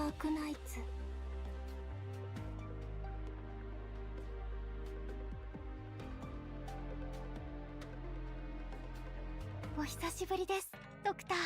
Arknights. お久しぶりです、ドクター。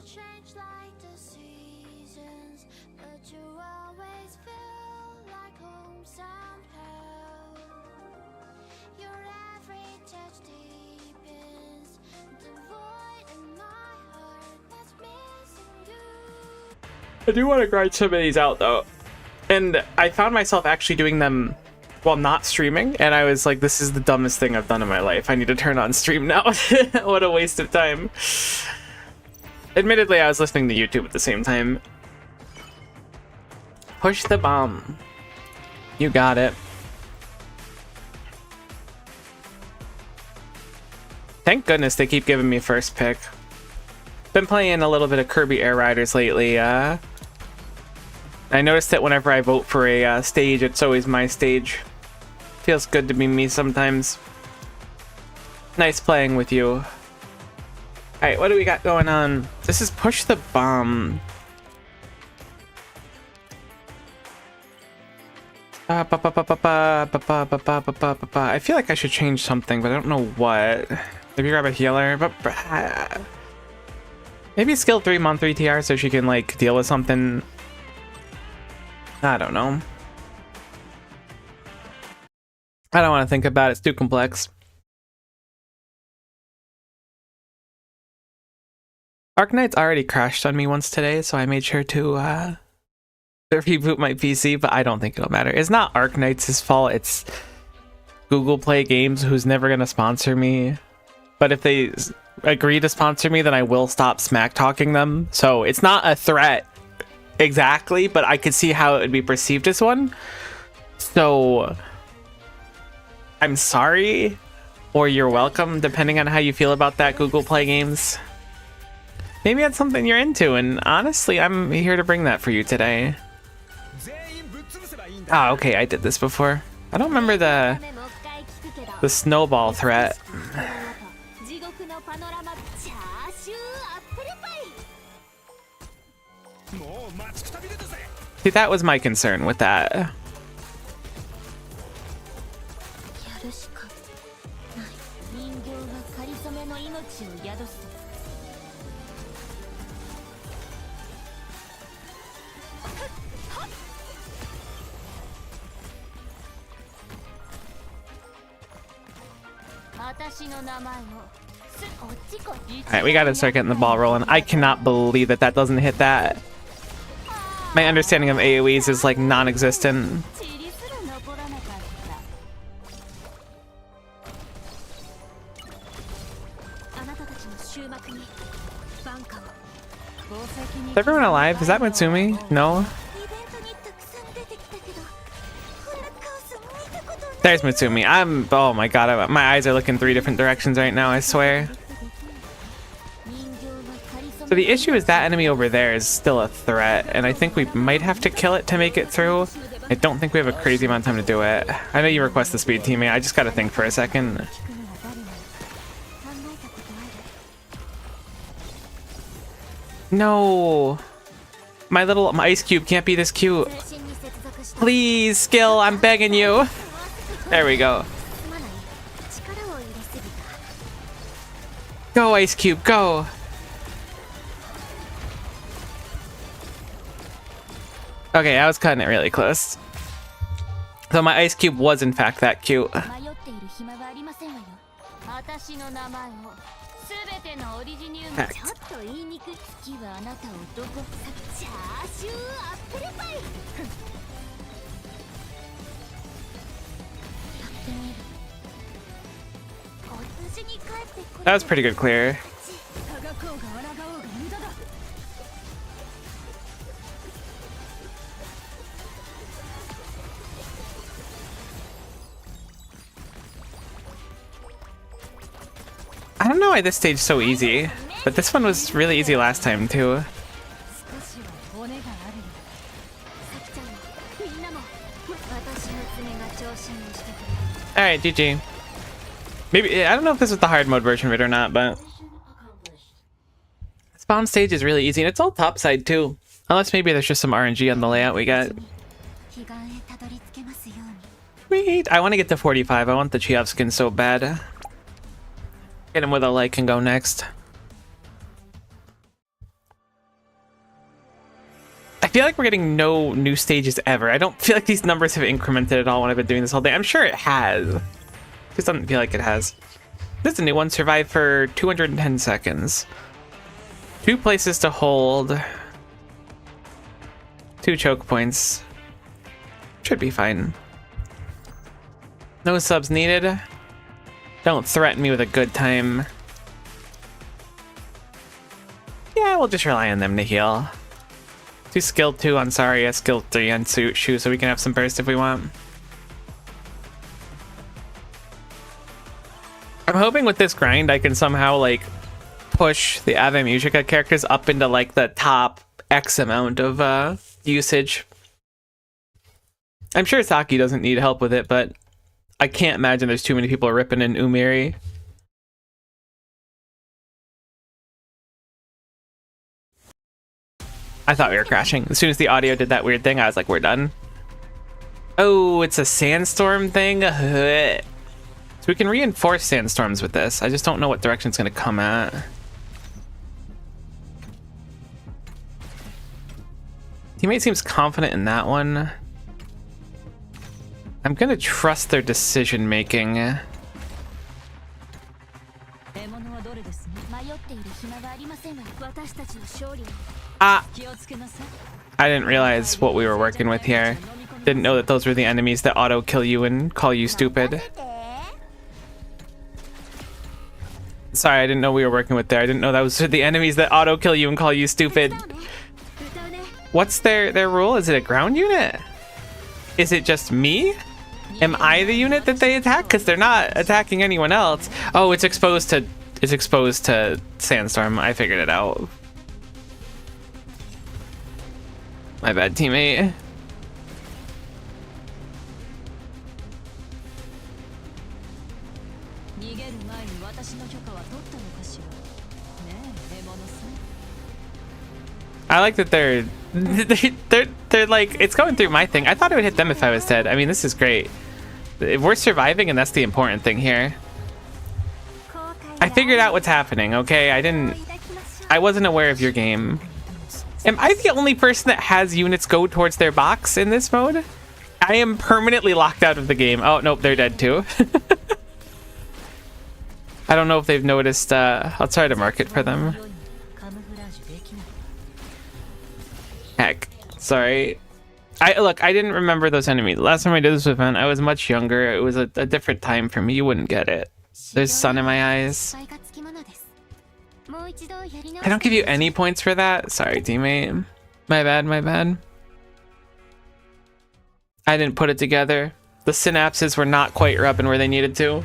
Change like the seasons, but you always feel like home somehow. Your every touch deepens the void in my heart that's missing you. I do want to grind some of these out though, and I found myself actually doing them while not streaming, and I was like, this is the dumbest thing I've done in my life. I need to turn on stream now. What a waste of time. Admittedly, I was listening to YouTube at the same time. Push the bomb. You got it. Thank goodness they keep giving me first pick. Been playing a little bit of Kirby Air Riders lately. I noticed that whenever I vote for a stage, it's always my stage. Feels good to be me sometimes. Nice playing with you. Alright, what do we got going on? This is Push the Bomb. I feel like I should change something, but I don't know what. Maybe grab a healer, but maybe skill 3 Mon 3 TR so she can like deal with something. I don't know. I don't want to think about it, it's too complex. Arknights already crashed on me once today, so I made sure to reboot my PC, but I don't think it'll matter. It's not Arknights' fault, it's Google Play Games, who's never going to sponsor me. But if they agree to sponsor me, then I will stop smack talking them. So it's not a threat exactly, but I could see how it would be perceived as one. So I'm sorry, or you're welcome, depending on how you feel about that, Google Play Games. Maybe that's something you're into, and honestly, I'm here to bring that for you today. Ah, okay, I did this before. I don't remember the snowball threat. See, that was my concern with that. Alright, we gotta start getting the ball rolling. I cannot believe that that doesn't hit that. My understanding of AoEs is like non-existent. Is everyone alive? Is that Mutsumi? No? There's Mutsumi. Oh my god, my eyes are looking 3 different directions right now, I swear. So the issue is that enemy over there is still a threat, and I think we might have to kill it to make it through. I don't think we have a crazy amount of time to do it. I know you request the speed teammate, I just gotta think for a second. No! My ice cube can't be this cute. Please, skill, I'm begging you. There we go. Go, Ice Cube, go! Okay, I was cutting it really close. So my Ice Cube was in fact that cute. That was pretty good clear. I don't know why this stage's so easy, but this one was really easy last time too. Alright, GG. Maybe, I don't know if this was the hard mode version of it or not, but this bomb stage is really easy, and it's all topside too. Unless maybe there's just some RNG on the layout we got. Sweet! I want to get to 45. I want the Cheoff skin so bad. Get him with a like and go next. I feel like we're getting no new stages ever. I don't feel like these numbers have incremented at all when I've been doing this whole day. I'm sure it has. Just doesn't feel like it has. This is a new one. Survive for 210 seconds. 2 places to hold. 2 choke points. Should be fine. No subs needed. Don't threaten me with a good time. Yeah, we'll just rely on them to heal. 2 skill 2 on Zarya, skill 3 on Shu, so we can have some burst if we want. I'm hoping with this grind I can somehow like push the Ave Musica characters up into like the top X amount of usage. I'm sure Saki doesn't need help with it, but I can't imagine there's too many people ripping in Umiri. I thought we were crashing. As soon as the audio did that weird thing, I was like, we're done. Oh, it's a sandstorm thing? So we can reinforce sandstorms with this. I just don't know what direction it's going to come at. Teammate seems confident in that one. I'm gonna trust their decision making. Ah! I didn't realize what we were working with here. Didn't know that those were the enemies that auto kill you and call you stupid. Sorry, I didn't know we were working with there. I didn't know that was the enemies that auto kill you and call you stupid. What's their rule? Is it a ground unit? Is it just me? Am I the unit that they attack? Because they're not attacking anyone else. Oh, it's exposed to Sandstorm. I figured it out. My bad, teammate. I like that they're like, it's going through my thing. I thought it would hit them if I was dead. I mean, this is great. If we're surviving, and that's the important thing here. I figured out what's happening, okay? I wasn't aware of your game. Am I the only person that has units go towards their box in this mode? I am permanently locked out of the game. Oh, nope, they're dead too. I don't know if they've noticed. I'll try to mark it for them. Heck, sorry. Look, I didn't remember those enemies. Last time I did this event, I was much younger. It was a different time for me. You wouldn't get it. There's sun in my eyes. I don't give you any points for that. Sorry, teammate. My bad, my bad. I didn't put it together. The synapses were not quite rubbing where they needed to.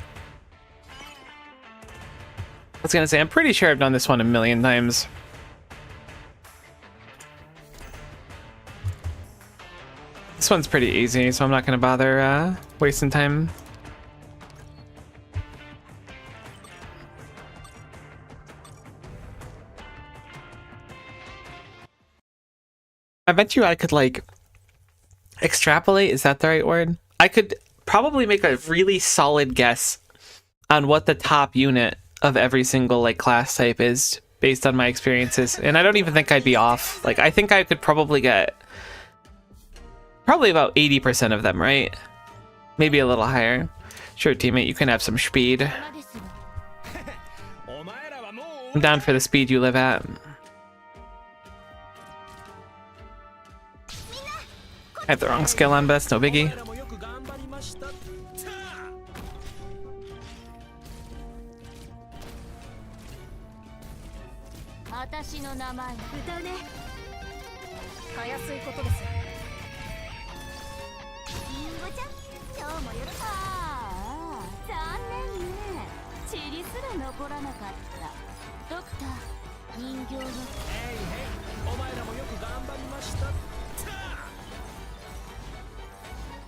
I was gonna say, I'm pretty sure I've done this one a million times. This one's pretty easy, so I'm not gonna bother wasting time. I bet you I could like extrapolate, is that the right word? I could probably make a really solid guess on what the top unit of every single like class type is based on my experiences, and I don't even think I'd be off. Like I think I could probably get probably about 80% of them right, maybe a little higher. Sure, teammate, you can have some speed. I'm down for the speed you live at. I have the wrong skill on, but that's no biggie.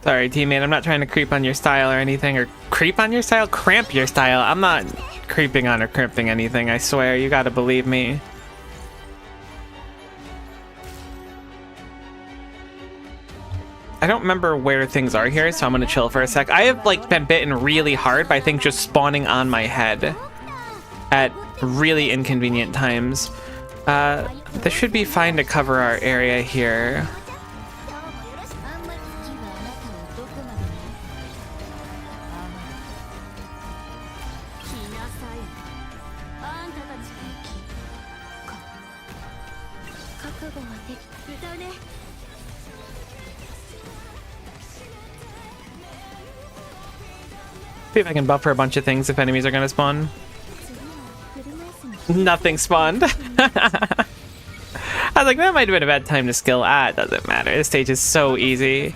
Sorry, teammate, I'm not trying to creep on your style or anything, or creep on your style? Cramp your style. I'm not creeping on or crimping anything, I swear. You gotta believe me. I don't remember where things are here, so I'm gonna chill for a sec. I have like been bitten really hard by things just spawning on my head at really inconvenient times. This should be fine to cover our area here. See if I can buffer a bunch of things if enemies are gonna spawn. Nothing spawned. I was like, that might have been a bad time to skill. It doesn't matter. This stage is so easy.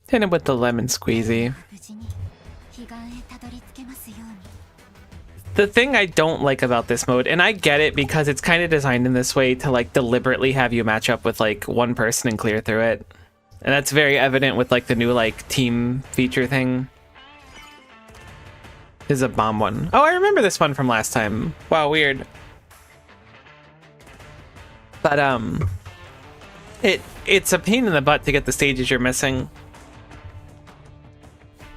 Hit him with the lemon squeezy. The thing I don't like about this mode, and I get it because it's kind of designed in this way to like deliberately have you match up with like one person and clear through it. And that's very evident with like the new like team feature thing. This is a bomb one. Oh, I remember this one from last time. Wow, weird. But it's a pain in the butt to get the stages you're missing.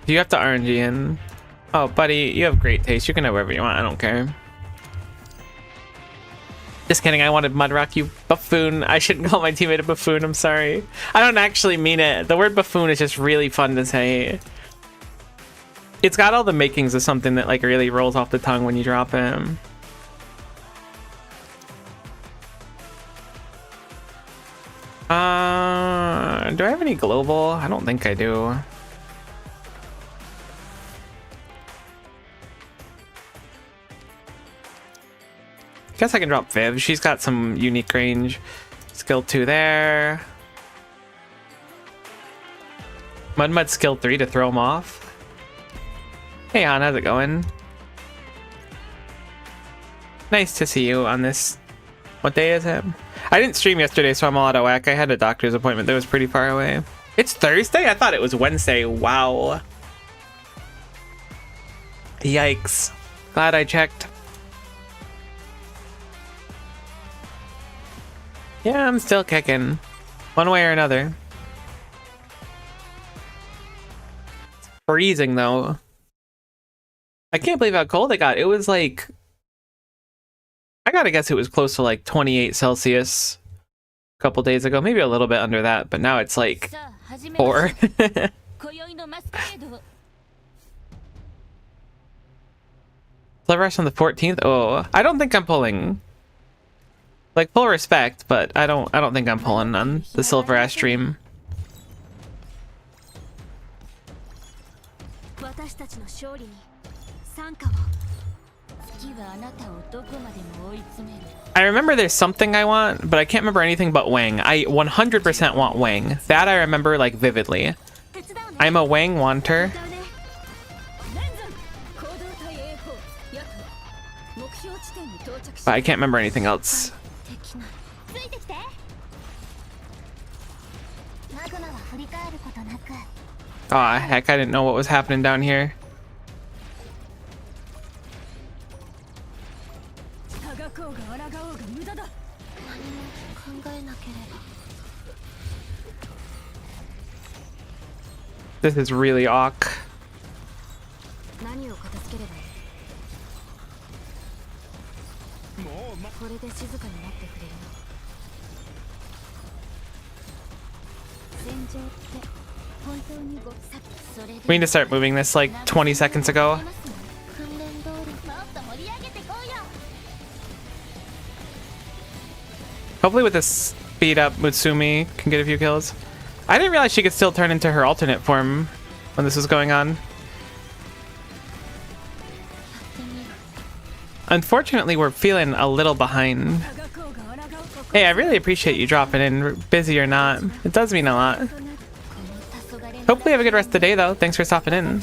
You have to RNG in. Oh, buddy, you have great taste. You can have whatever you want. I don't care. Just kidding. I wanted Mudrock, you buffoon. I shouldn't call my teammate a buffoon. I'm sorry. I don't actually mean it. The word buffoon is just really fun to say. It's got all the makings of something that like really rolls off the tongue when you drop him. Do I have any global? I don't think I do. Guess I can drop Viv. She's got some unique range. Skill 2 there. Mud skill 3 to throw him off. Hey Han, how's it going? Nice to see you on this. What day is it? I didn't stream yesterday, so I'm all out of whack. I had a doctor's appointment that was pretty far away. It's Thursday? I thought it was Wednesday. Wow. Yikes. Glad I checked. Yeah, I'm still kicking. One way or another. It's freezing though. I can't believe how cold it got. It was like... I gotta guess it was close to like 28 Celsius a couple days ago. Maybe a little bit under that, but now it's like 4. Silver Rush on the 14th? Oh, I don't think I'm pulling. Like, full respect, but I don't think I'm pulling on the Silver Ash stream. I remember there's something I want, but I can't remember anything but Wang. I 100% want Wang. That I remember, like, vividly. I'm a Wang wanter. But I can't remember anything else. Aw, heck, I didn't know what was happening down here. This is really awk. We need to start moving this like 20 seconds ago. Hopefully with this speed up, Mutsumi can get a few kills. I didn't realize she could still turn into her alternate form when this was going on. Unfortunately, we're feeling a little behind. Hey, I really appreciate you dropping in, busy or not. It does mean a lot. Hopefully you have a good rest of the day, though. Thanks for stopping in.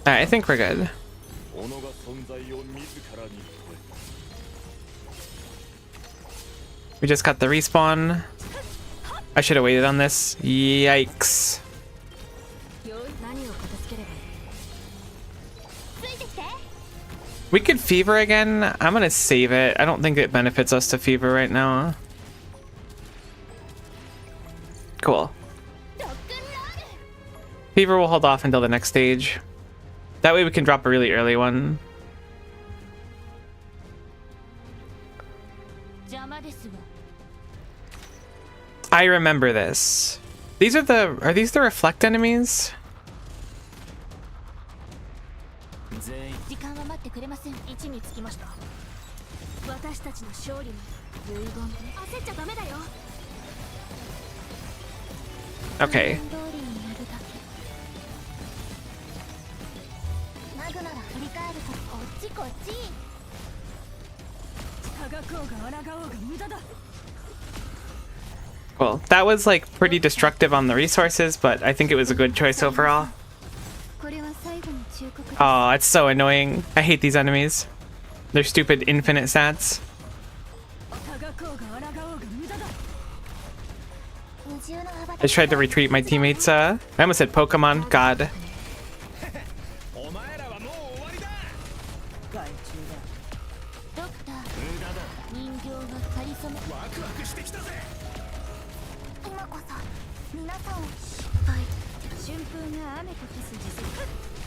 Alright, I think we're good. We just got the respawn. I should have waited on this. Yikes. We could fever again. I'm gonna save it. I don't think it benefits us to fever right now. Cool. Fever will hold off until the next stage. That way we can drop a really early one. I remember this. These are these the reflect enemies? Okay. Cool. That was like pretty destructive on the resources, but I think it was a good choice overall. Oh, it's so annoying. I hate these enemies. They're stupid infinite stats. I just tried to retreat my teammates. I almost said Pokemon. God.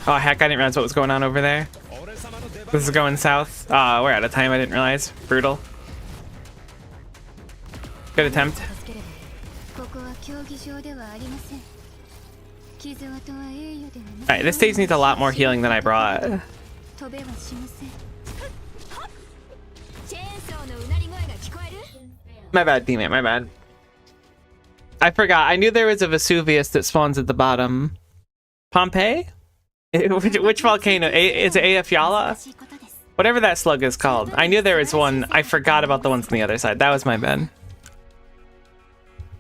Oh heck, I didn't realize what was going on over there. This is going south. Ah, we're out of time, I didn't realize. Brutal. Good attempt. Alright, this stage needs a lot more healing than I brought. My bad, teammate, my bad. I forgot. I knew there was a Vesuvius that spawns at the bottom. Pompeii? Which volcano? Is it Eyjafjalla? Whatever that slug is called. I knew there was one. I forgot about the ones on the other side. That was my bad.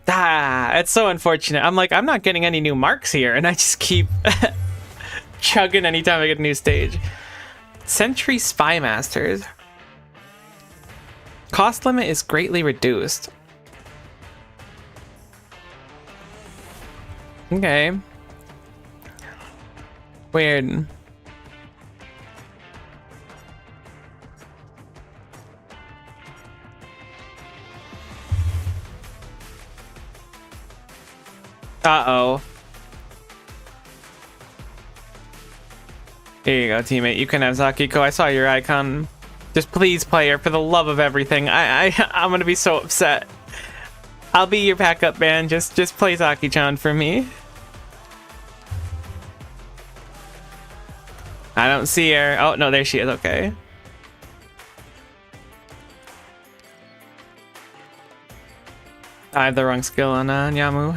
Ah, it's so unfortunate. I'm like, I'm not getting any new marks here, and I just keep chugging anytime I get a new stage. Sentry Spy Masters. Cost limit is greatly reduced. Okay. Weird. Uh-oh. Here you go, teammate. You can have Zakiko. I saw your icon. Just please play her for the love of everything. I'm gonna be so upset. I'll be your backup man. Just play Zaki-chan for me. I don't see her. Oh, no, there she is. Okay. I have the wrong skill on Nyamu.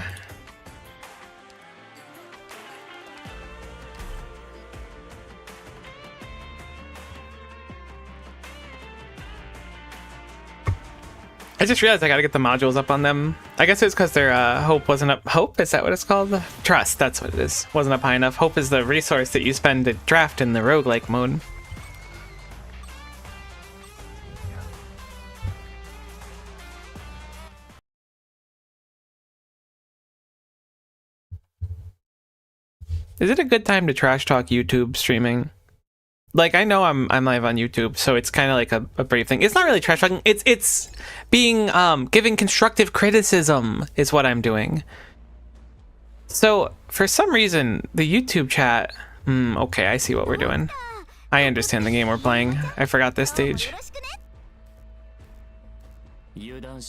I just realized I gotta get the modules up on them. I guess it was because their hope wasn't up. Hope? Is that what it's called? Trust, that's what it is. Wasn't up high enough. Hope is the resource that you spend to draft in the roguelike mode. Is it a good time to trash talk YouTube streaming? Like, I know I'm live on YouTube, so it's kind of like a brave thing. It's not really trash talking. It's being giving constructive criticism is what I'm doing. So for some reason, the YouTube chat. Okay, I see what we're doing. I understand the game we're playing. I forgot this stage. YouTube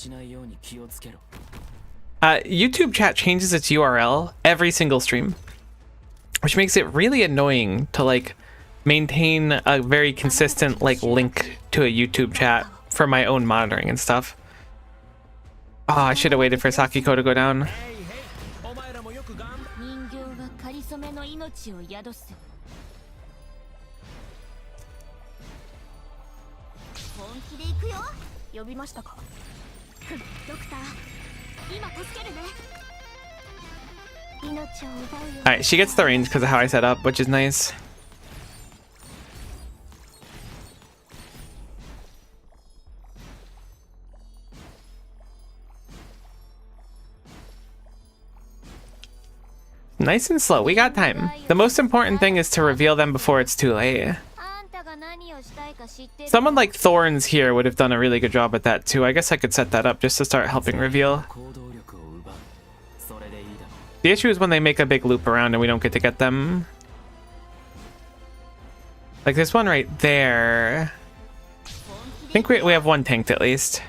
chat changes its URL every single stream, which makes it really annoying to like maintain a very consistent like link to a YouTube chat for my own monitoring and stuff. Oh, I should have waited for Sakiko to go down. Alright, she gets the range because of how I set up, which is nice. Nice and slow, we got time. The most important thing is to reveal them before it's too late. Someone like Thorns here would have done a really good job at that too. I guess I could set that up just to start helping reveal. The issue is when they make a big loop around and we don't get to get them. Like this one right there. I think we have one tanked at least.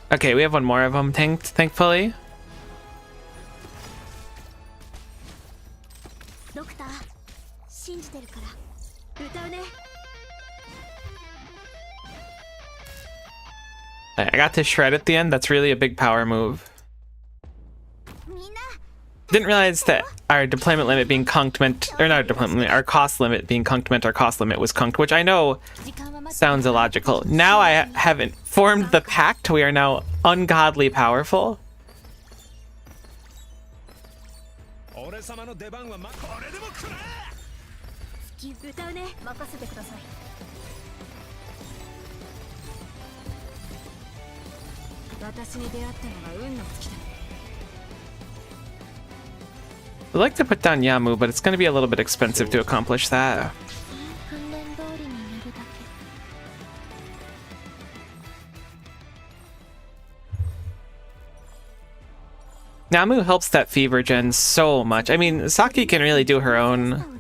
Okay, we have one more of them tanked, thankfully. I got to shred at the end. That's really a big power move. Didn't realize that our deployment limit being conked meant, or not our deployment limit, our cost limit being conked meant our cost limit was conked, which I know sounds illogical. Now I haven't formed the pact. We are now ungodly powerful. I'd like to put down Yamu, but it's going to be a little bit expensive to accomplish that. Yamu helps that fever gen so much. I mean, Saki can really do her own,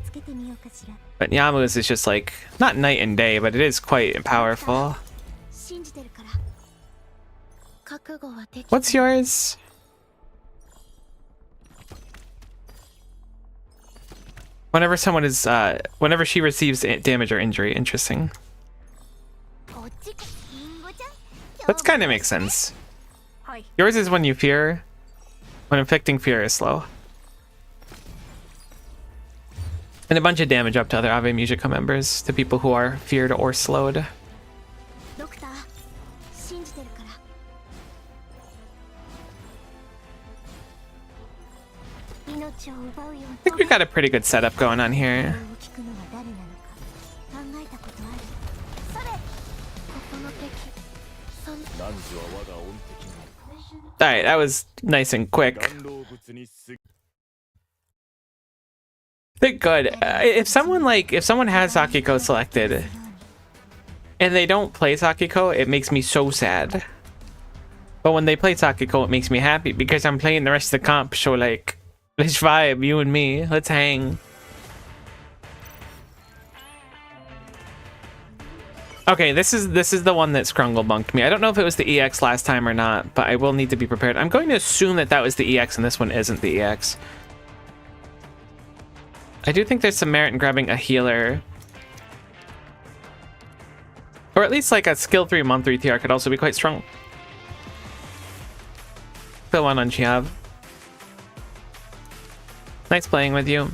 but Yamu's is just like, not night and day, but it is quite powerful. What's yours? Whenever someone is, whenever she receives damage or injury. Interesting. That kind of makes sense. Yours is when you fear. When inflicting fear is slow. And a bunch of damage up to other Ave Musica members, to people who are feared or slowed. I think we've got a pretty good setup going on here. Alright, that was nice and quick. I think good. If someone has Sakiko selected and they don't play Sakiko, it makes me so sad. But when they play Sakiko, it makes me happy because I'm playing the rest of the comp, so like, let's vibe, you and me, let's hang. Okay, this is the one that Scrungle bunked me. I don't know if it was the EX last time or not, but I will need to be prepared. I'm going to assume that that was the EX and this one isn't the EX. I do think there's some merit in grabbing a healer. Or at least like a skill 3 month 3 TR could also be quite strong. Fill one on Chiav. Nice playing with you.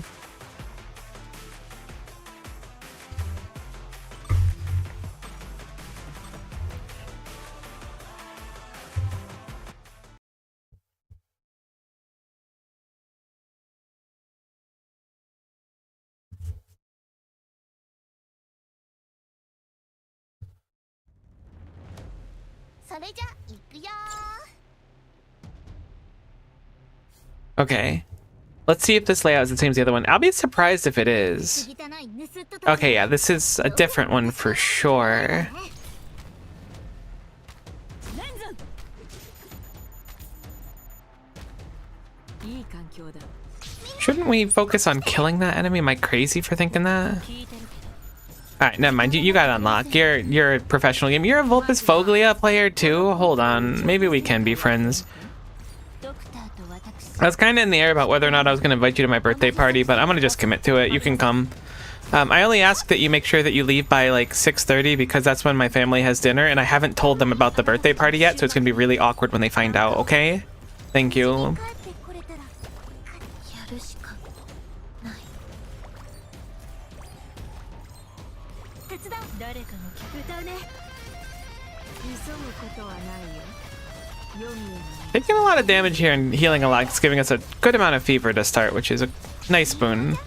それじゃ行くよ Okay. Let's see if this layout is the same as the other one. I'll be surprised if it is. Okay, yeah, this is a different one for sure. Shouldn't we focus on killing that enemy? Am I crazy for thinking that? Alright, never mind. You got unlocked. You're a professional game. You're a Vulpes Foglia player too? Hold on. Maybe we can be friends. I was kind of in the air about whether or not I was going to invite you to my birthday party, but I'm going to just commit to it. You can come. I only ask that you make sure that you leave by like 6:30 because that's when my family has dinner, and I haven't told them about the birthday party yet, so it's going to be really awkward when they find out, okay? Thank you. Taking a lot of damage here and healing a lot. It's giving us a good amount of fever to start, which is a nice boon.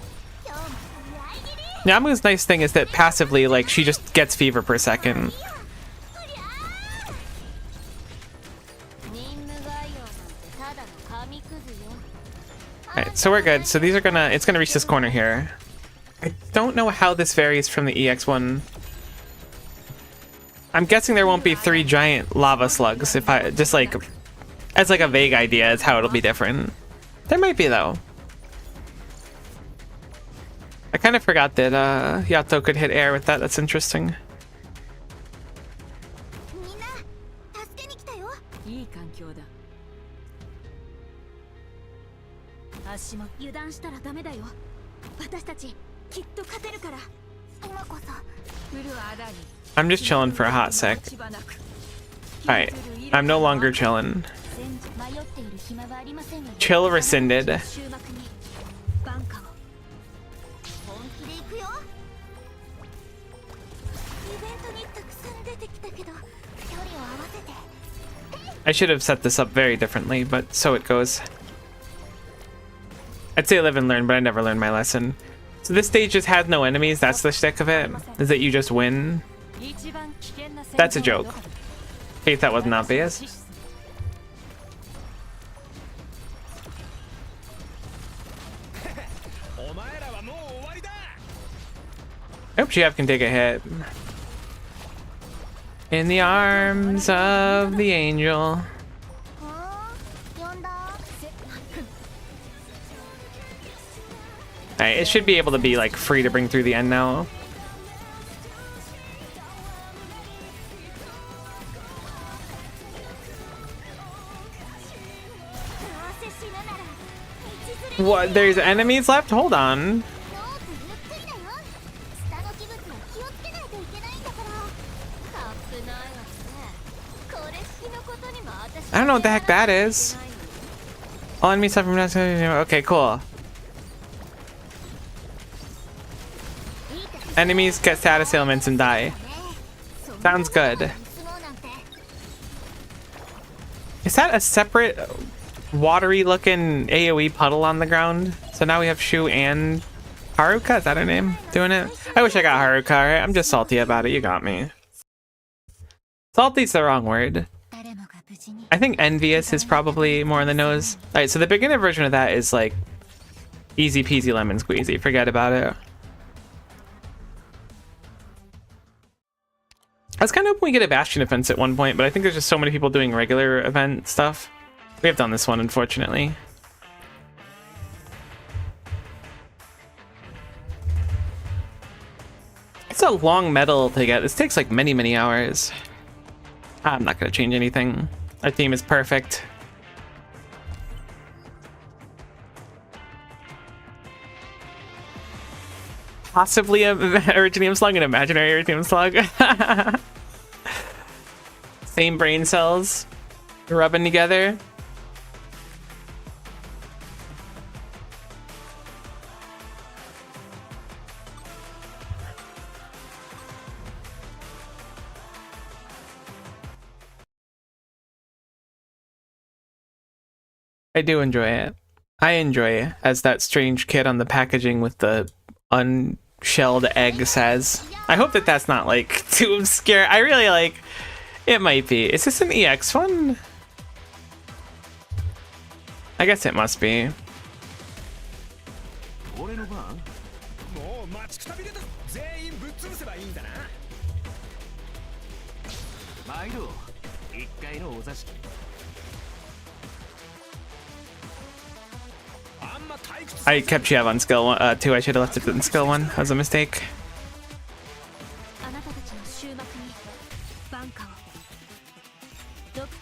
Yamu's nice thing is that passively, like, she just gets fever per second. Alright, so we're good. So these are it's gonna reach this corner here. I don't know how this varies from the EX one. I'm guessing there won't be 3 giant lava slugs if I just like as like a vague idea is how it'll be different. There might be though. I kind of forgot that Yato could hit air with that. That's interesting. I'm just chilling for a hot sec. Alright, I'm no longer chilling. Chill rescinded. I should have set this up very differently, but so it goes. I'd say live and learn, but I never learned my lesson. So this stage just has no enemies, that's the shtick of it? Is that you just win? That's a joke. In case that wasn't obvious. I hope Chiev can take a hit. In the arms of the angel. Alright, it should be able to be like free to bring through the end now. What? There's enemies left? Hold on. I don't know what the heck that is. All enemies suffer from that. Okay, cool. Enemies get status ailments and die. Sounds good. Is that a separate watery looking AoE puddle on the ground? So now we have Shu and Haruka, is that her name? Doing it? I wish I got Haruka, right? I'm just salty about it, you got me. Salty's the wrong word. I think envious is probably more in the nose. Alright, so the beginner version of that is like easy peasy lemon squeezy, forget about it. I was kind of hoping we get a Bastion offense at one point, but I think there's just so many people doing regular event stuff. We have done this one, unfortunately. It's a long medal to get. This takes like many, many hours. I'm not going to change anything. Our theme is perfect. Possibly a Eritium Slug, an imaginary Eritium Slug. Same brain cells rubbing together. I do enjoy it. I enjoy as that strange kid on the packaging with the unshelled egg says. I hope that that's not like too obscure. I really like It might be. Is this an EX one? I guess it must be. 俺の番もう待ちくたびれた全員ぶっ潰せばいいんだな参ろう一階のお座敷 I kept Chev on skill 1, 2. I should have left it in skill 1. That was a mistake.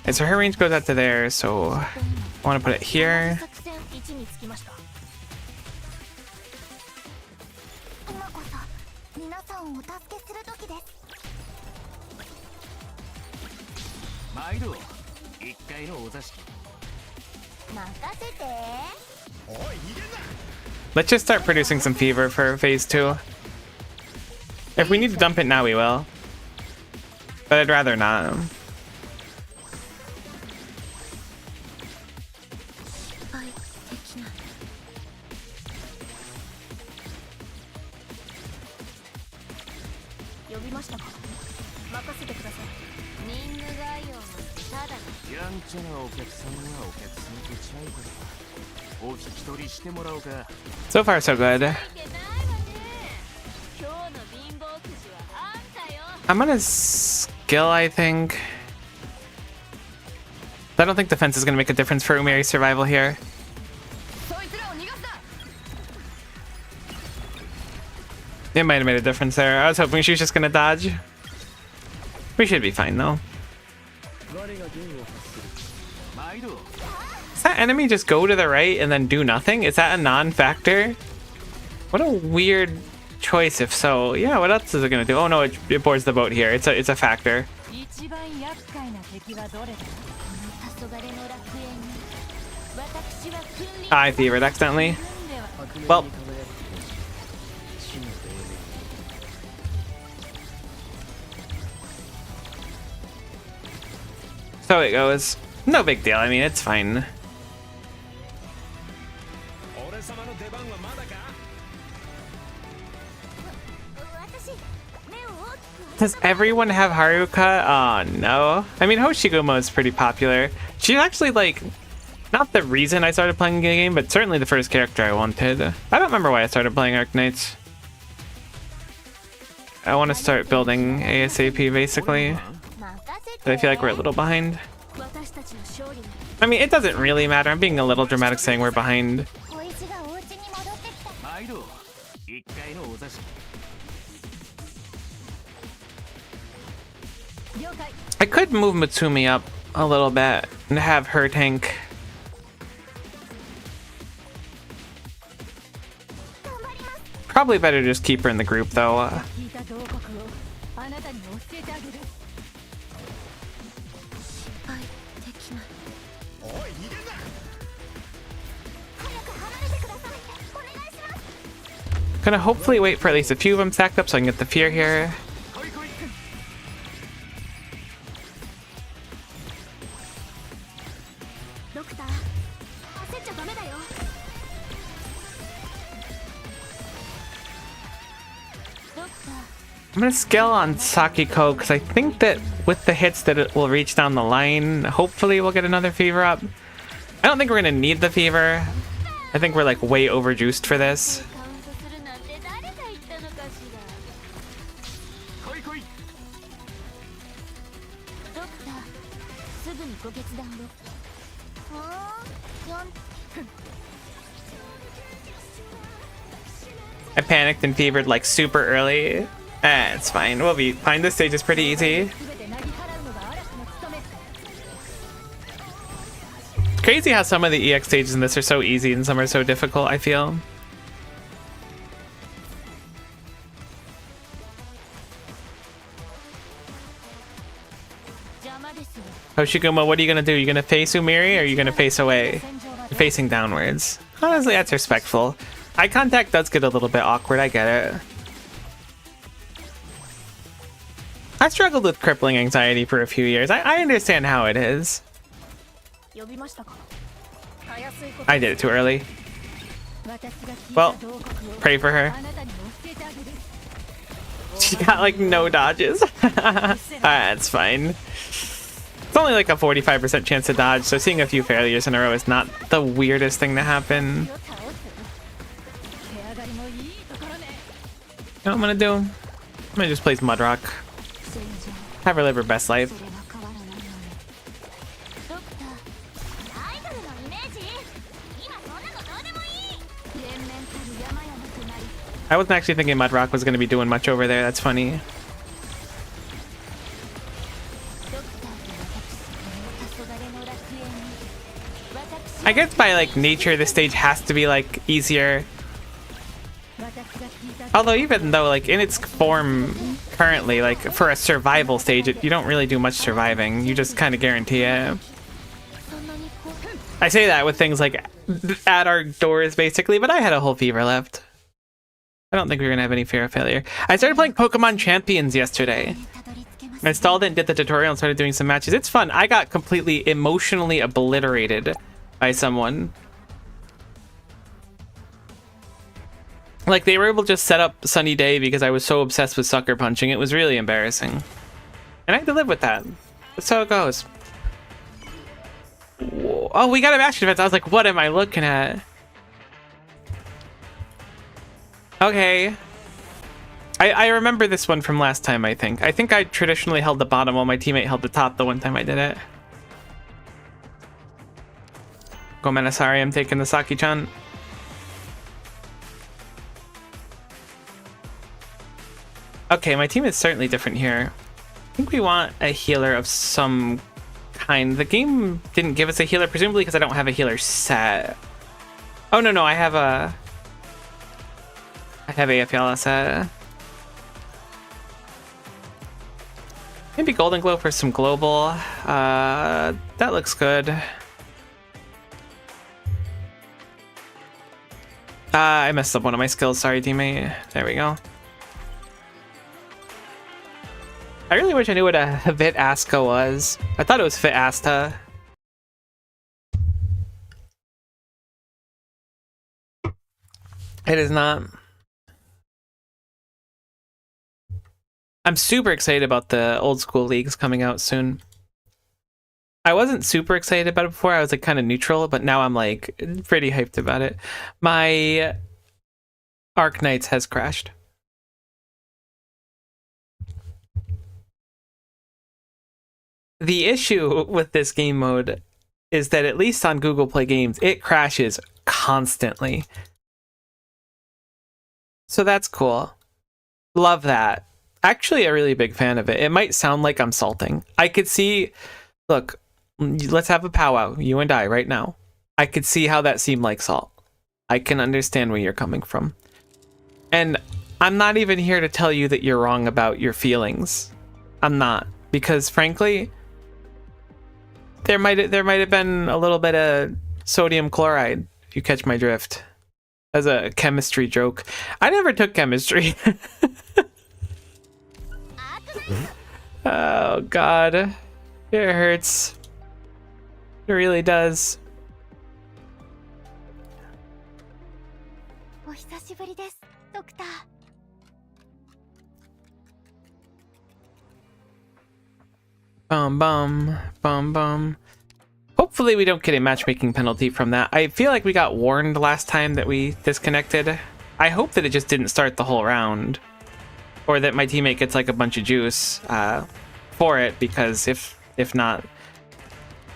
Okay, so her range goes out to there, so I want to put it here. 今こそ皆さんをお助けする時です。参ろう一階のお座敷任せて。 Let's just start producing some fever for phase 2. If we need to dump it now, we will. But I'd rather not. So far, so good. I'm gonna skill, I think. I don't think defense is gonna make a difference for Umiri's survival here. It might have made a difference there. I was hoping she was just gonna dodge. We should be fine though. Does that enemy just go to the right and then do nothing? Is that a non-factor? What a weird choice if so. Yeah, what else is it gonna do? Oh no, it boards the boat here. It's a factor. I fevered accidentally. Well. So it goes. No big deal. I mean, it's fine. Does everyone have Haruka? Oh no. I mean, Hoshigumo is pretty popular. She's actually like not the reason I started playing the game, but certainly the first character I wanted. I don't remember why I started playing Arknights. I want to start building ASAP basically. But I feel like we're a little behind. I mean, it doesn't really matter. I'm being a little dramatic saying we're behind. I could move Mutsumi up a little bit and have her tank. Probably better to just keep her in the group though. Gonna hopefully wait for at least a few of them stacked up so I can get the fear here. I'm gonna scale on Sakiko because I think that with the hits that it will reach down the line, hopefully we'll get another fever up. I don't think we're gonna need the fever. I think we're like way overjuiced for this. I panicked and fevered like super early. It's fine. We'll be fine. This stage is pretty easy. Crazy how some of the EX stages in this are so easy and some are so difficult, I feel. Hoshigumo, what are you gonna do? You gonna face Umiri or are you gonna face away? You're facing downwards. Honestly, that's respectful. Eye contact does get a little bit awkward, I get it. I struggled with crippling anxiety for a few years. I understand how it is. I did it too early. Well, pray for her. She got like no dodges. That's fine. It's only like a 45% chance to dodge, so seeing a few failures in a row is not the weirdest thing to happen. You know what I'm gonna do? I'm gonna just place Mudrock. Have her live her best life. I wasn't actually thinking Mudrock was gonna be doing much over there. That's funny. I guess by like nature this stage has to be like easier. Although even though like in its form currently, like for a survival stage, you don't really do much surviving. You just kind of guarantee it. I say that with things like at our doors basically, but I had a whole fever left. I don't think we're gonna have any fear of failure. I started playing Pokemon Champions yesterday. I installed it and did the tutorial and started doing some matches. It's fun. I got completely emotionally obliterated by someone. Like, they were able to just set up Sunny Day because I was so obsessed with sucker punching. It was really embarrassing. And I had to live with that. That's how it goes. Whoa. Oh, we got a match defense. I was like, what am I looking at? Okay. I remember this one from last time, I think. I think I traditionally held the bottom while my teammate held the top the one time I did it. Gomena, sorry, I'm taking the Saki-chan. Okay, my team is certainly different here. I think we want a healer of some kind. The game didn't give us a healer, presumably because I don't have a healer set. Oh, no, I have AFL set. Maybe Golden Glow for some global. That looks good. I messed up one of my skills. Sorry, teammate. There we go. I really wish I knew what a Vit Aska was. I thought it was Fit Asta. It is not. I'm super excited about the old school leagues coming out soon. I wasn't super excited about it before. I was like kind of neutral, but now I'm like pretty hyped about it. My Arknights has crashed. The issue with this game mode is that at least on Google Play Games, it crashes constantly. So that's cool. Love that. Actually a really big fan of it. It might sound like I'm salting. I could see, look, let's have a powwow, you and I right now. I could see how that seemed like salt. I can understand where you're coming from. And I'm not even here to tell you that you're wrong about your feelings. I'm not, because frankly, there might have been a little bit of sodium chloride, if you catch my drift. As a chemistry joke. I never took chemistry. Oh god. It hurts. It really does. Bum bum bum bum. Hopefully we don't get a matchmaking penalty from that. I feel like we got warned last time that we disconnected. I hope that it just didn't start the whole round. Or that my teammate gets like a bunch of juice for it, because if not,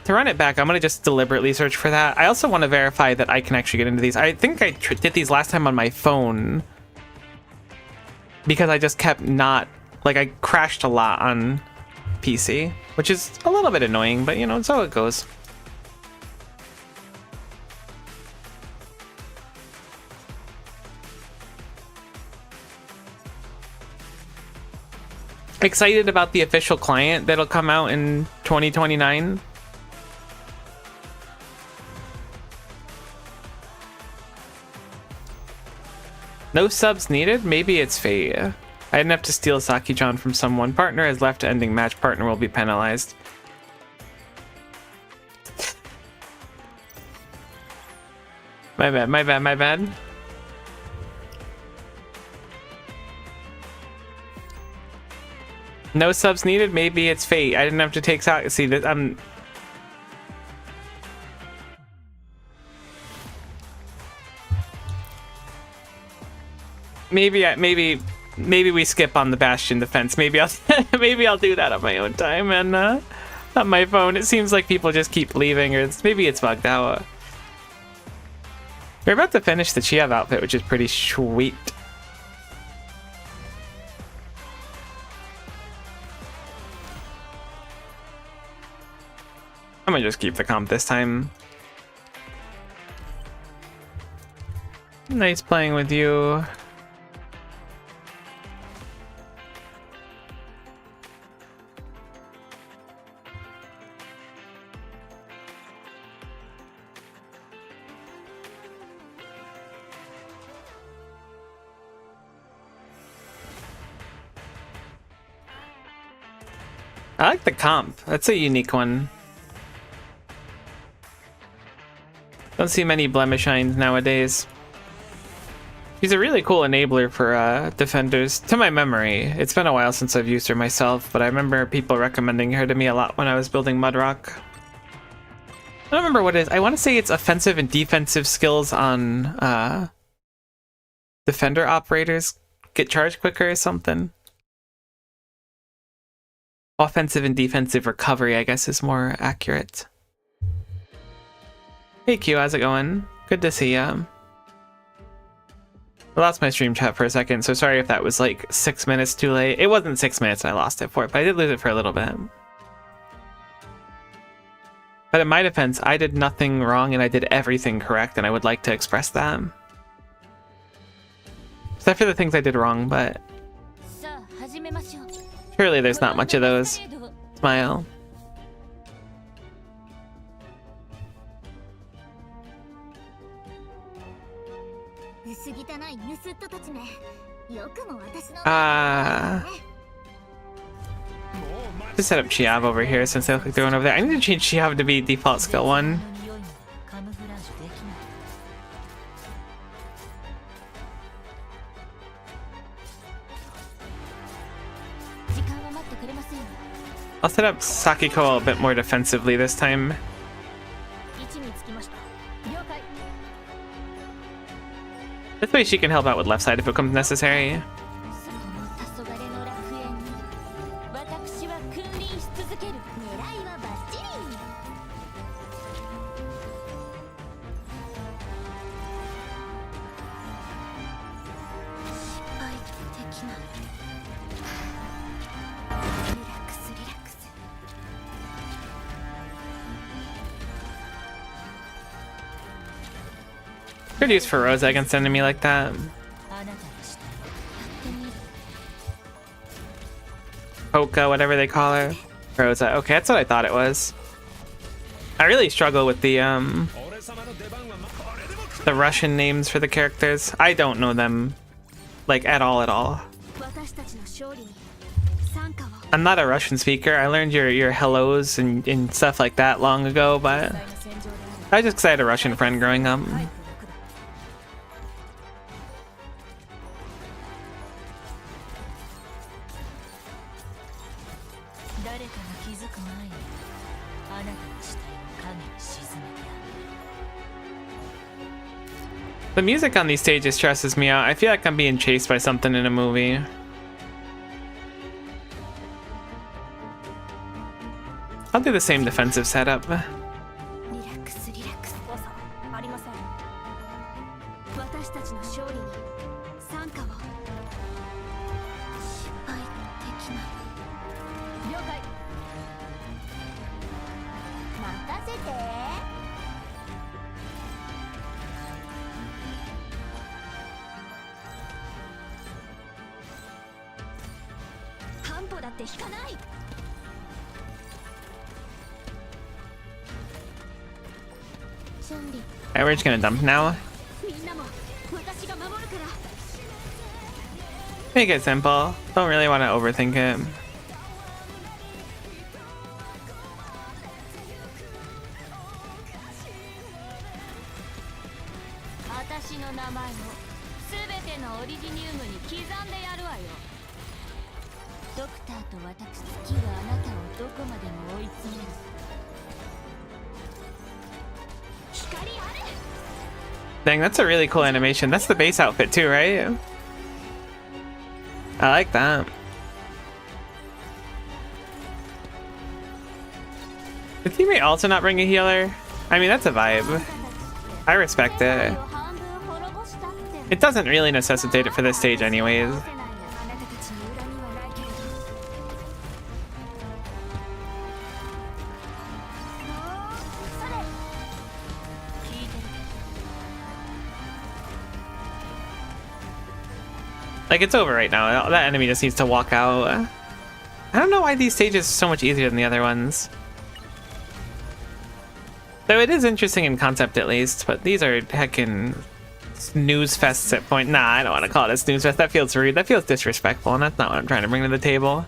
to run it back, I'm gonna just deliberately search for that. I also want to verify that I can actually get into these. I think I did these last time on my phone because I just kept not, like, I crashed a lot on PC, which is a little bit annoying, but you know, it's how it goes. Excited about the official client that'll come out in 2029. No subs needed? Maybe it's fate. I didn't have to steal Saki-chan from someone. Partner has left, ending match. Partner will be penalized. My bad, my bad, my bad. No subs needed. Maybe it's fate. I didn't have to take see that maybe we skip on the Bastion defense. Maybe I'll maybe I'll do that on my own time and on my phone. It seems like people just keep leaving, or maybe it's bugged out. We're about to finish the Chiev outfit, which is pretty sweet. I'm gonna just keep the comp this time. Nice playing with you. I like the comp. That's a unique one. Don't see many Blemishines nowadays. She's a really cool enabler for defenders, to my memory. It's been a while since I've used her myself, but I remember people recommending her to me a lot when I was building Mudrock. I don't remember what it is. I want to say it's offensive and defensive skills on defender operators get charged quicker or something. Offensive and defensive recovery, I guess, is more accurate. Hey Q, how's it going? Good to see ya. I lost my stream chat for a second, so sorry if that was like 6 minutes too late. It wasn't 6 minutes I lost it for, but I did lose it for a little bit. But in my defense, I did nothing wrong and I did everything correct, and I would like to express that. Except for the things I did wrong, but surely there's not much of those. Smile. Just set up Chiev over here since they look like they're going over there. I need to change Chiev to be default skill 1. I'll set up Sakiko a bit more defensively this time. This way she can help out with left side if it becomes necessary. Could use for Rosa against an enemy like that. Hoka, whatever they call her. Rosa. Okay, that's what I thought it was. I really struggle with the Russian names for the characters. I don't know them like at all. I'm not a Russian speaker. I learned your hellos and stuff like that long ago, but I just 'cause I had a Russian friend growing up. The music on these stages stresses me out. I feel like I'm being chased by something in a movie. I'll do the same defensive setup. Alright, we're just gonna dump now. Make it simple. Don't really want to overthink it. Dang, that's a really cool animation. That's the base outfit too, right? I like that. Did teammate also not bring a healer? I mean, that's a vibe. I respect it. It doesn't really necessitate it for this stage anyways. Like, it's over right now. That enemy just needs to walk out. I don't know why these stages are so much easier than the other ones. Though it is interesting in concept at least, but these are heckin' snooze fests at point. Nah, I don't want to call it a snooze fest. That feels rude. That feels disrespectful, and that's not what I'm trying to bring to the table.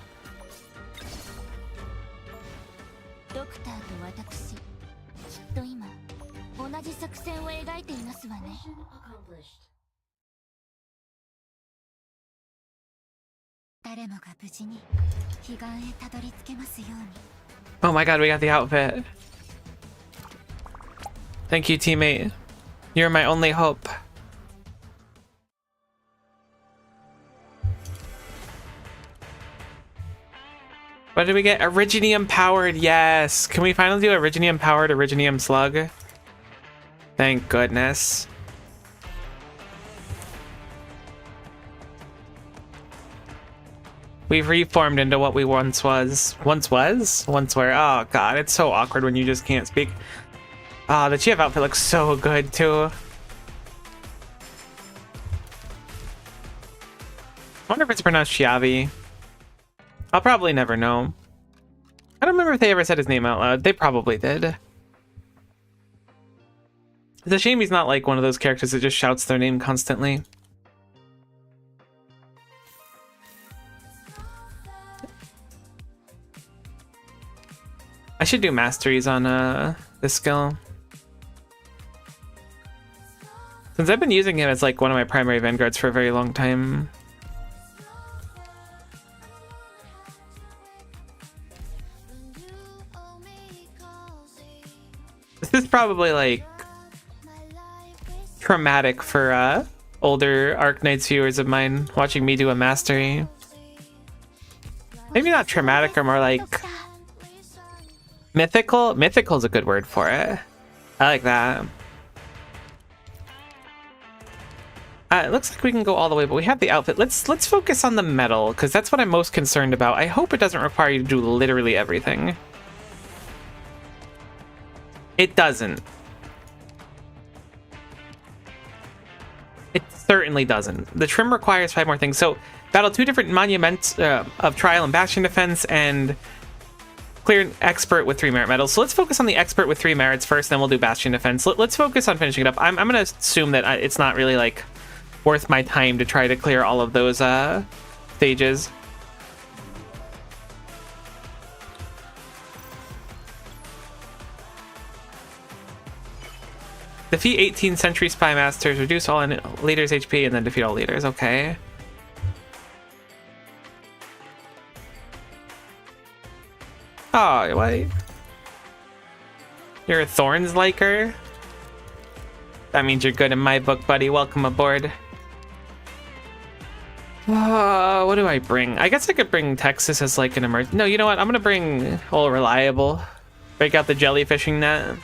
Oh my god, we got the outfit. Thank you, teammate. You're my only hope. What did we get? Originium powered, yes. Can we finally do Originium powered Originium slug? Thank goodness. We've reformed into what we once was. Once were. Oh god, it's so awkward when you just can't speak. Ah, the Chief outfit looks so good too. I wonder if it's pronounced Chiavi. I'll probably never know. I don't remember if they ever said his name out loud. They probably did. It's a shame he's not like one of those characters that just shouts their name constantly. I should do masteries on this skill. Since I've been using him as like one of my primary vanguards for a very long time. This is probably like traumatic for older Arknights viewers of mine watching me do a mastery. Maybe not traumatic, or more like mythical. Mythical is a good word for it. I like that. It looks like we can go all the way, but we have the outfit. Let's focus on the medal, because that's what I'm most concerned about. I hope it doesn't require you to do literally everything. It doesn't. It certainly doesn't. The trim requires 5 more things. So, battle 2 different monuments of trial and bastion defense, and clear an expert with 3 merit medals. So let's focus on the expert with 3 merits first, then we'll do bastion defense. Let's focus on finishing it up. I'm going to assume that it's not really like worth my time to try to clear all of those stages. Defeat 18 Century Spy Masters, reduce all leaders' HP, and then defeat all leaders. Okay. Oh, what? You're a Thorns liker? That means you're good in my book, buddy. Welcome aboard. What do I bring? I guess I could bring Texas as like an emergency. No, you know what? I'm gonna bring All Reliable. Break out the jellyfishing net.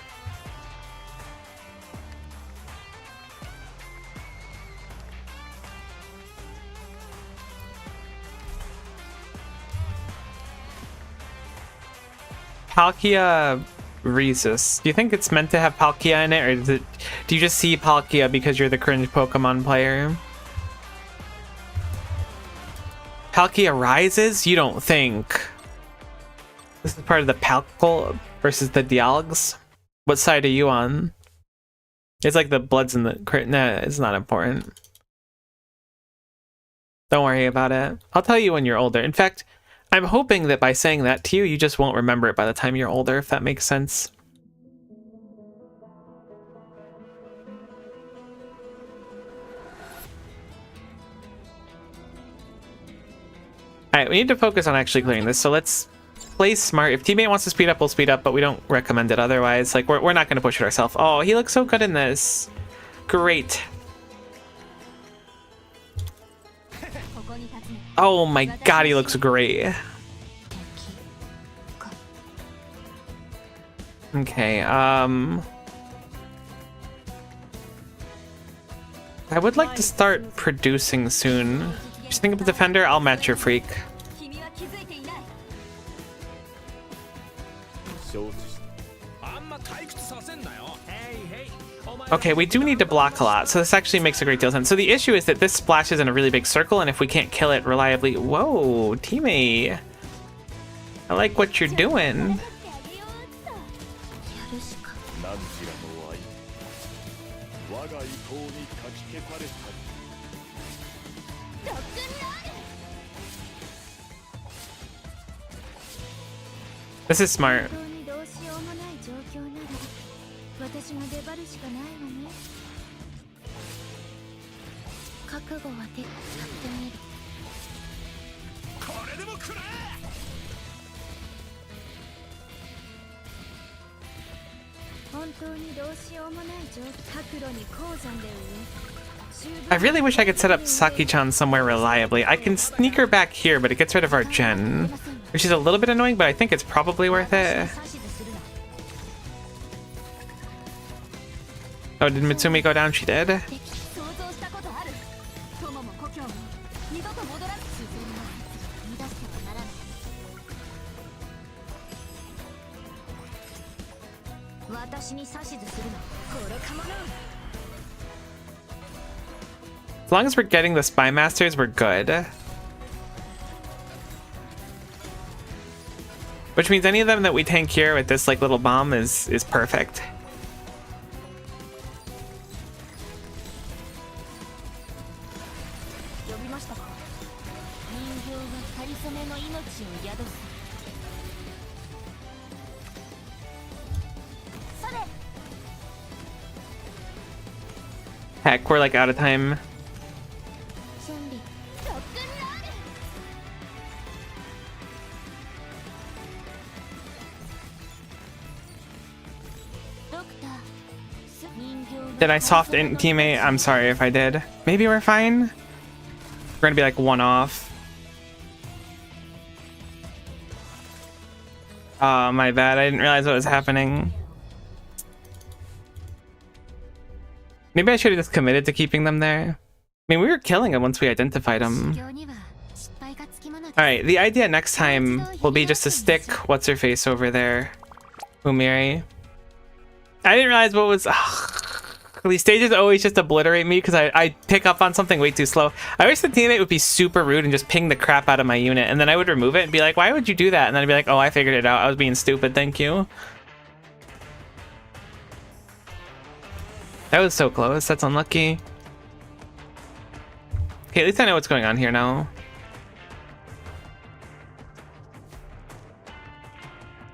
Palkia Rhesus. Do you think it's meant to have Palkia in it, or do you just see Palkia because you're the cringe Pokemon player? Palkia Rises? You don't think? This is part of the Palkol versus the Dialgs? What side are you on? It's like the Bloods and the crit. Nah, it's not important. Don't worry about it. I'll tell you when you're older. In fact, I'm hoping that by saying that to you, you just won't remember it by the time you're older, if that makes sense. Alright, we need to focus on actually clearing this, so let's play smart. If teammate wants to speed up, we'll speed up, but we don't recommend it otherwise. Like, we're not going to push it ourselves. Oh, he looks so good in this. Great. Oh my god, he looks great. Okay, I would like to start producing soon. Just think of the defender, I'll match your freak. Okay, we do need to block a lot, so this actually makes a great deal of sense. So the issue is that this splashes in a really big circle, and if we can't kill it reliably... Whoa, teammate. I like what you're doing. This is smart. I really wish I could set up Saki-chan somewhere reliably. I can sneak her back here, but it gets rid of our gen, which is a little bit annoying, but I think it's probably worth it. Oh, did Mitsumi go down? She did. As long as we're getting the Spy Masters, we're good. Which means any of them that we tank here with this like little bomb is perfect. Heck, we're like out of time. Did I soft int teammate? I'm sorry if I did. Maybe we're fine. We're gonna be like one off. Oh, my bad. I didn't realize what was happening. Maybe I should have just committed to keeping them there. I mean, we were killing them once we identified them. Alright, the idea next time will be just to stick what's-her-face over there. Umiri. I didn't realize what was... These stages always just obliterate me because I pick up on something way too slow. I wish the teammate would be super rude and just ping the crap out of my unit, and then I would remove it and be like, why would you do that? And then I'd be like, oh, I figured it out. I was being stupid, thank you. That was so close. That's unlucky. Okay, at least I know what's going on here now.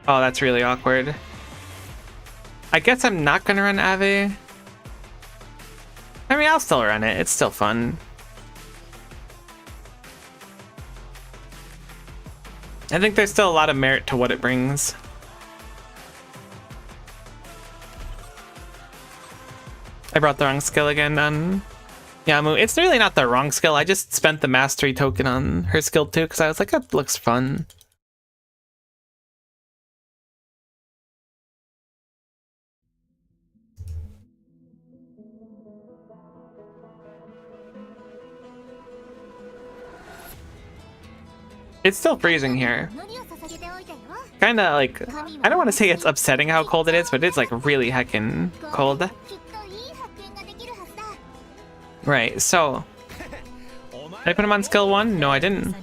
Oh, that's really awkward. I guess I'm not gonna run Ave. I mean, I'll still run it. It's still fun. I think there's still a lot of merit to what it brings. I brought the wrong skill again on Yamu. It's really not the wrong skill. I just spent the mastery token on her skill too because I was like, that looks fun. It's still freezing here. Kinda like, I don't want to say it's upsetting how cold it is, but it's like really heckin' cold. Right, so... Did I put him on skill 1? No, I didn't.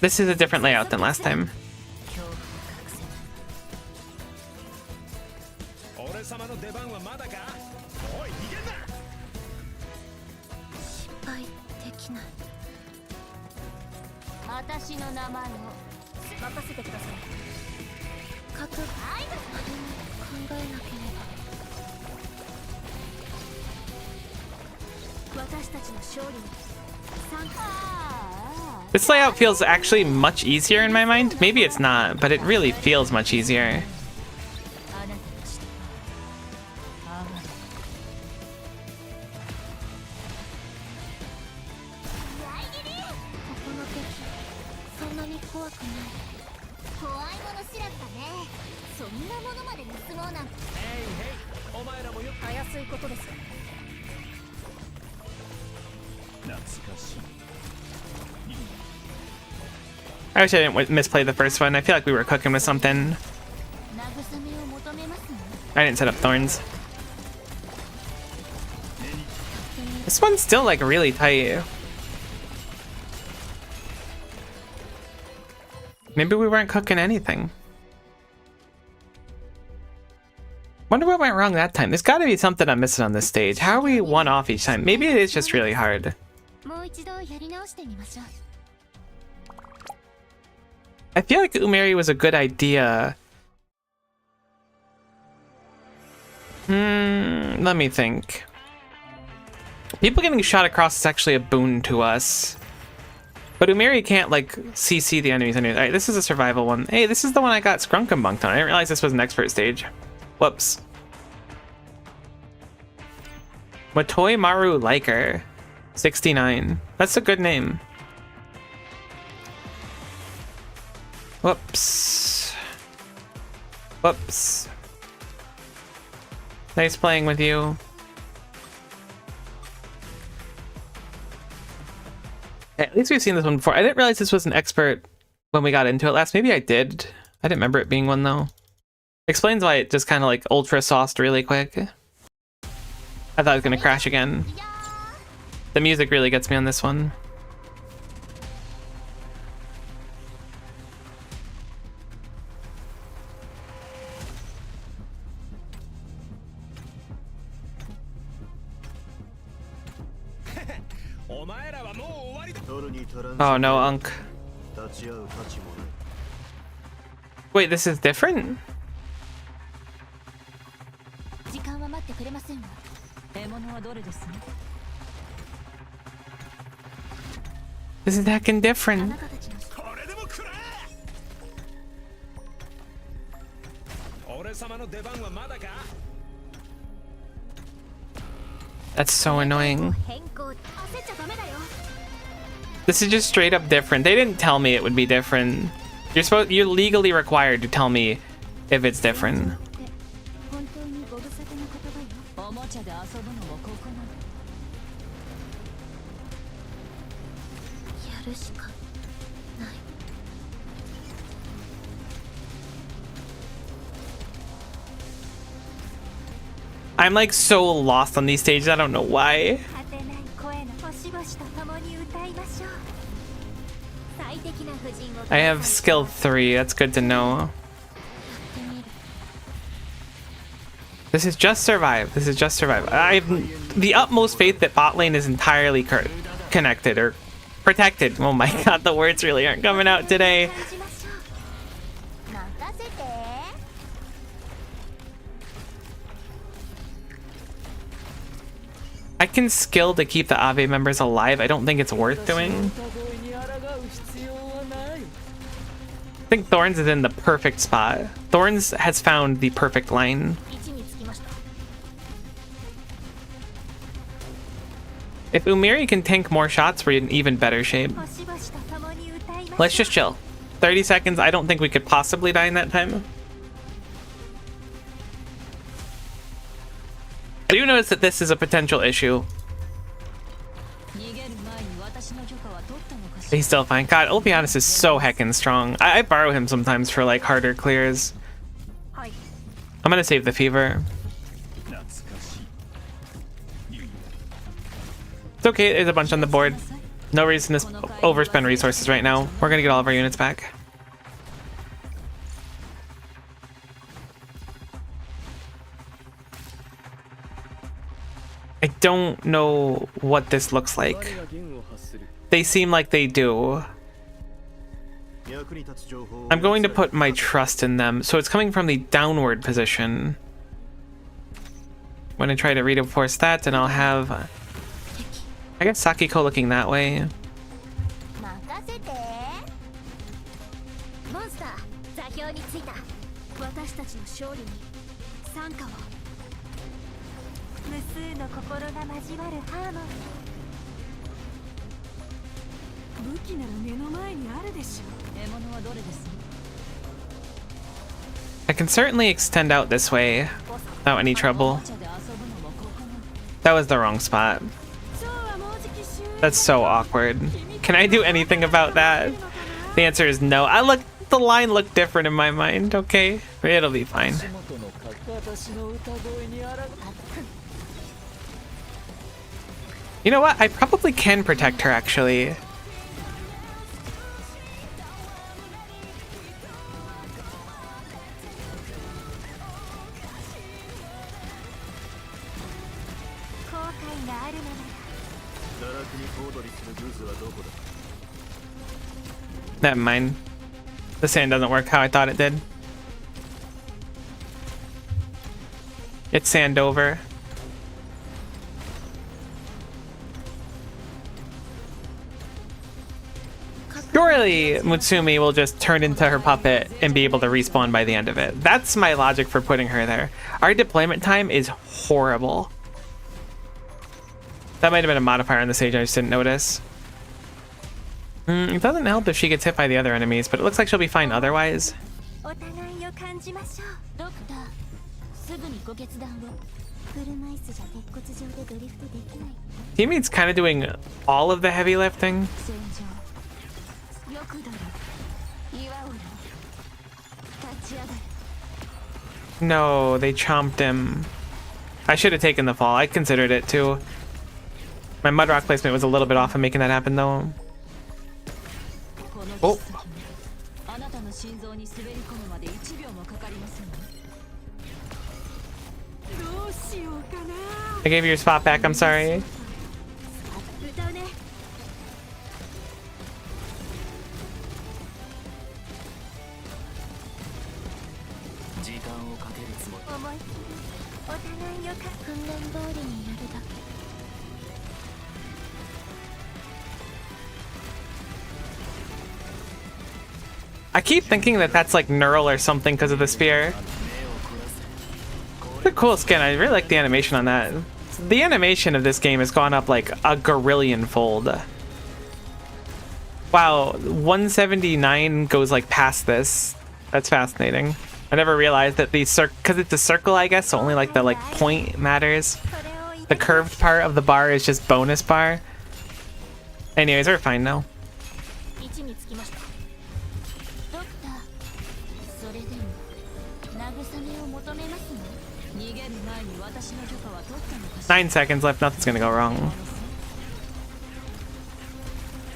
This is a different layout than last time. This layout feels actually much easier in my mind. Maybe it's not, but it really feels much easier. I wish I didn't misplay the first one. I feel like we were cooking with something. I didn't set up thorns. This one's still like really tight. Maybe we weren't cooking anything. Wonder what went wrong that time. There's got to be something I'm missing on this stage. How are we one off each time? Maybe it is just really hard. I feel like Umeri was a good idea. Let me think. People getting shot across is actually a boon to us. But Umeri can't, like, CC the enemies. Alright, this is a survival one. Hey, this is the one I got Scrunkum-bunked on. I didn't realize this was an expert stage. Whoops. Matoi Maru Liker. 69. That's a good name. Whoops. Whoops. Nice playing with you. At least we've seen this one before. I didn't realize this was an expert when we got into it last. Maybe I did. I didn't remember it being one though. Explains why it just kind of like ultra sauced really quick. I thought it was gonna crash again. The music really gets me on this one. Oh no, Unk. Wait, this is different? This is heckin' different. That's so annoying. This is just straight up different. They didn't tell me it would be different. You're legally required to tell me if it's different. I'm like so lost on these stages, I don't know why. I have skill 3, that's good to know. This is just survive. This is just survive. I have the utmost faith that bot lane is entirely connected or protected. Oh my god, the words really aren't coming out today. I can skill to keep the Ave members alive. I don't think it's worth doing. I think Thorns is in the perfect spot. Thorns has found the perfect line. If Umeri can tank more shots, we're in even better shape. Let's just chill. 30 seconds, I don't think we could possibly die in that time. I do notice that this is a potential issue. He's still fine. God, Ulpianus is so heckin' strong. I borrow him sometimes for like harder clears. I'm gonna save the fever. It's okay, there's a bunch on the board. No reason to overspend resources right now. We're gonna get all of our units back. I don't know what this looks like. They seem like they do. I'm going to put my trust in them. So it's coming from the downward position. I'm going to try to reinforce that, and I'll have... I guess Sakiko looking that way. 任せて。モンスター座標についた。私たちの勝利に参加を。無数の心が交わるハーモニー。武器なら目の前にあるでしょ。獲物はどれです？ I can certainly extend out this way without any trouble. That was the wrong spot. That's so awkward. Can I do anything about that? The answer is no. The line looked different in my mind. Okay, it'll be fine. You know what? I probably can protect her actually. Never mind. The sand doesn't work how I thought it did. It's sand over. Surely Mutsumi will just turn into her puppet and be able to respawn by the end of it. That's my logic for putting her there. Our deployment time is horrible. That might have been a modifier on the stage, I just didn't notice. It doesn't help if she gets hit by the other enemies, but it looks like she'll be fine otherwise. Teammate's kind of doing all of the heavy lifting. No, they chomped him. I should have taken the fall. I considered it too. My mud rock placement was a little bit off in making that happen though. Oh. I gave you your spot back, I'm sorry. I keep thinking that that's like neural or something because of the spear. It's a cool skin. I really like the animation on that. The animation of this game has gone up like a gorillion fold. Wow, 179 goes like past this. That's fascinating. I never realized that the because it's a circle, I guess, so only like the point matters. The curved part of the bar is just bonus bar. Anyways, we're fine now. Nine seconds left, nothing's gonna go wrong.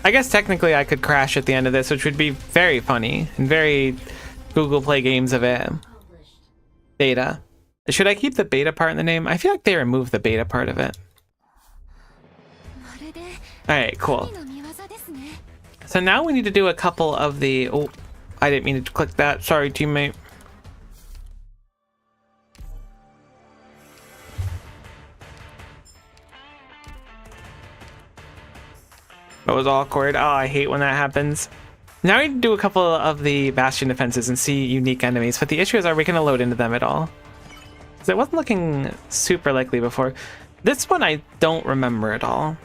I guess technically I could crash at the end of this, which would be very funny and very Google Play Games of it. Beta. Should I keep the beta part in the name? I feel like they removed the beta part of it. Alright, cool. So now we need to do a couple of the... Oh, I didn't mean to click that. Sorry, teammate. That was awkward. Oh, I hate when that happens. Now we need to do a couple of the bastion defenses and see unique enemies, but the issue is, are we going to load into them at all? Because it wasn't looking super likely before. This one I don't remember at all.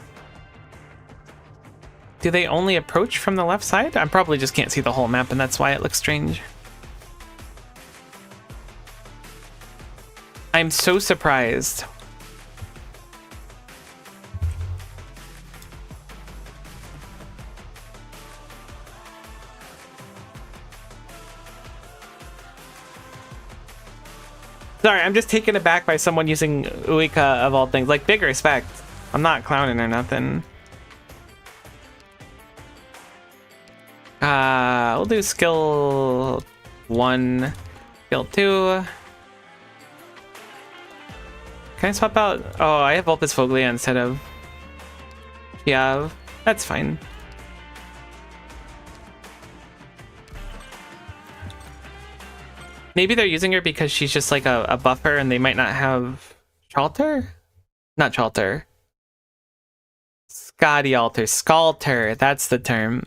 Do they only approach from the left side? I probably just can't see the whole map and that's why it looks strange. I'm so surprised. Sorry, I'm just taken aback by someone using Uika of all things. Like, big respect. I'm not clowning or nothing. We'll do skill 1, skill 2. Can I swap out? Oh, I have Vulpes Foglia instead of... Yeah, that's fine. Maybe they're using her because she's just like a buffer and they might not have Chalter? Not Chalter. Scotty Alter. Scalter. That's the term.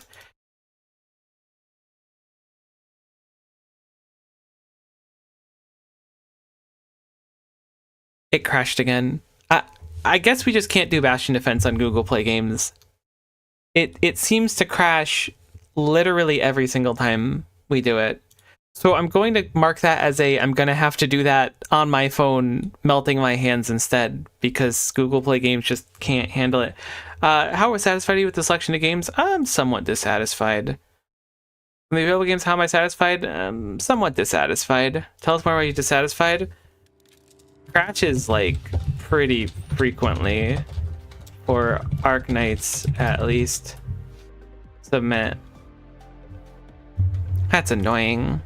It crashed again. I guess we just can't do Bastion Defense on Google Play Games. It seems to crash literally every single time we do it. So I'm going to mark that as I'm going to have to do that on my phone, melting my hands instead, because Google Play Games just can't handle it. How satisfied are you with the selection of games? I'm somewhat dissatisfied. From the available games, how am I satisfied? Somewhat dissatisfied. Tell us more why you're dissatisfied. Crashes, like, pretty frequently. For Arknights, at least. Submit. That's annoying.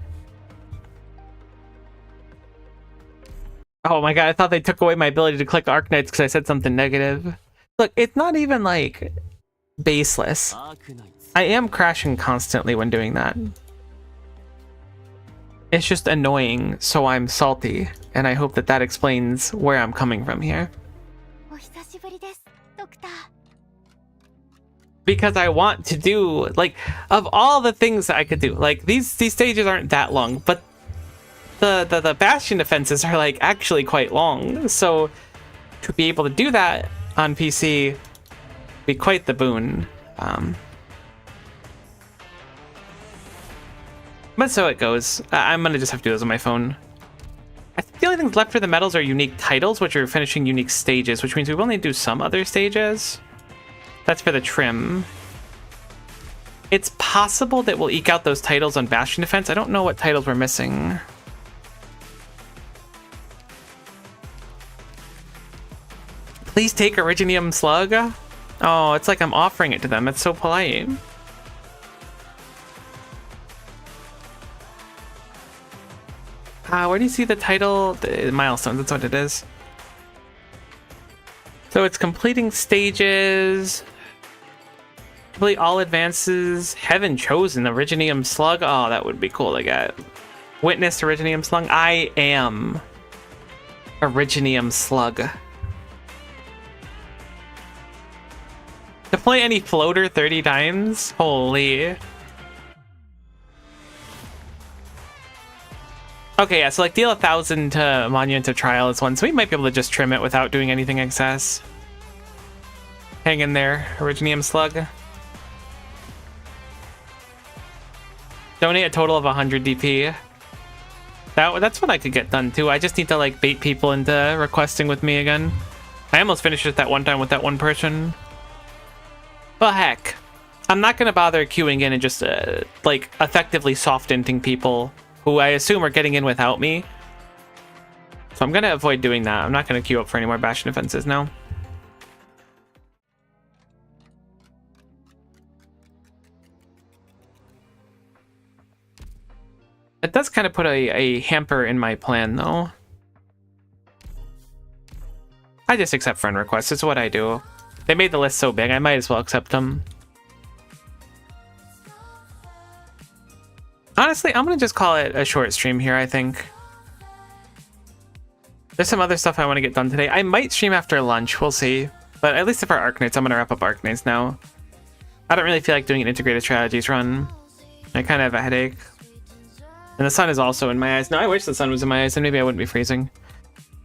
Oh my god, I thought they took away my ability to click Arknights because I said something negative. Look, it's not even, like, baseless. I am crashing constantly when doing that. It's just annoying, so I'm salty, and I hope that that explains where I'm coming from here. Because I want to do, like, of all the things that I could do, like, these stages aren't that long, but the Bastion defenses are, like, actually quite long, so to be able to do that on PC be quite the boon. But so it goes. I'm gonna just have to do those on my phone. I think the only things left for the medals are unique titles, which are finishing unique stages, which means we will need to do some other stages. That's for the trim. It's possible that we'll eke out those titles on Bastion Defense. I don't know what titles we're missing. Please take Originium Slug. Oh, it's like I'm offering it to them. It's so polite. Where do you see the title? The milestones, that's what it is. So it's completing stages. Complete all advances. Heaven Chosen, Originium Slug. Oh, that would be cool to get. Witness Originium Slug. I am Originium Slug. Deploy any floater 30 times? Holy. Okay, yeah, so like deal 1,000 to Monument of Trial is one, so we might be able to just trim it without doing anything excess. Hang in there, Originium Slug. Donate a total of 100 DP. That's what I could get done too. I just need to like bait people into requesting with me again. I almost finished it that one time with that one person. But heck, I'm not gonna bother queuing in and just like effectively soft-inting people who I assume are getting in without me. So I'm gonna avoid doing that. I'm not gonna queue up for any more Bastion defenses now. It does kind of put a hamper in my plan though. I just accept friend requests, it's what I do. They made the list so big, I might as well accept them. Honestly, I'm gonna just call it a short stream here, I think. There's some other stuff I want to get done today. I might stream after lunch, we'll see. But at least for Arknights, I'm gonna wrap up Arknights now. I don't really feel like doing an integrated strategies run. I kind of have a headache. And the sun is also in my eyes. No, I wish the sun was in my eyes, and maybe I wouldn't be freezing.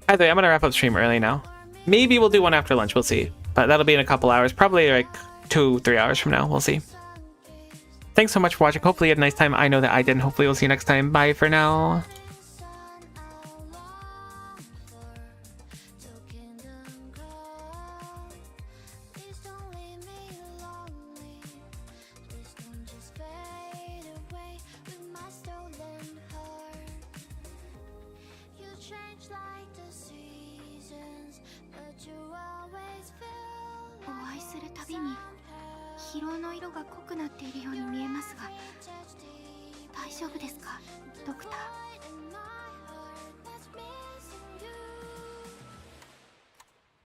Either way, I'm gonna wrap up stream early now. Maybe we'll do one after lunch, we'll see. But that'll be in a couple hours, probably like 2-3 hours from now, we'll see. Thanks so much for watching. Hopefully you had a nice time. I know that I did, and hopefully we'll see you next time. Bye for now.